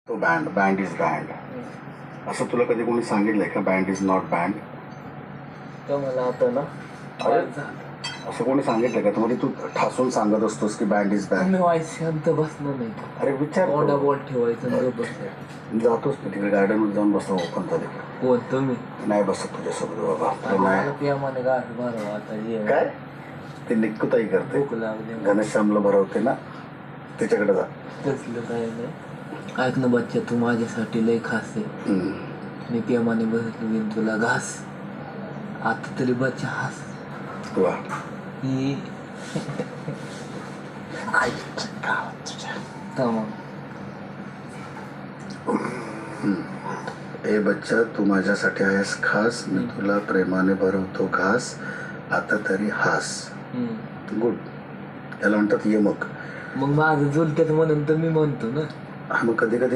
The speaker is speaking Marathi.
तो बँड इज बँड असं तुला कधी कोणी सांगितलंय का? Band is not band. तर मला आता ना असं कोणी सांगितलं का? तुम्हाला तू ठासून सांगत असतोस की बँड इज बँड. मी व्हायचं शांत बसणार नाही. अरे विचार मोठा बॉल ठेवायचं आणि गप्प बसायचं. जातोस ना तिकडे गार्डनवर जाऊन बसतो ओपन झाले. कोण तुम्ही? नाही बसत तुझ्यासोबत बाबा. तुला मला नाही प्रेमाने गाठ भरवा आता ये. काय ते निकुताई करते. भूक लागली. घनश्यामला भरवते ना, त्याच्याकडे जा. तसलं काय नाही. ऐक ना बच्चा, तू माझ्यासाठी लय खास आहे. मी प्रेमाने बसलो तुला घास. आता तरी बच्चा हास. वा ही तमाम. ए बच्चा, तू माझ्यासाठी आहेस खास. मी तुला प्रेमाने भरवतो घास. आता तरी हास. गुड. याला म्हणतात ये मग. मग माझं जुलत्यात म्हणून तर मी म्हणतो ना. मग कधी कधी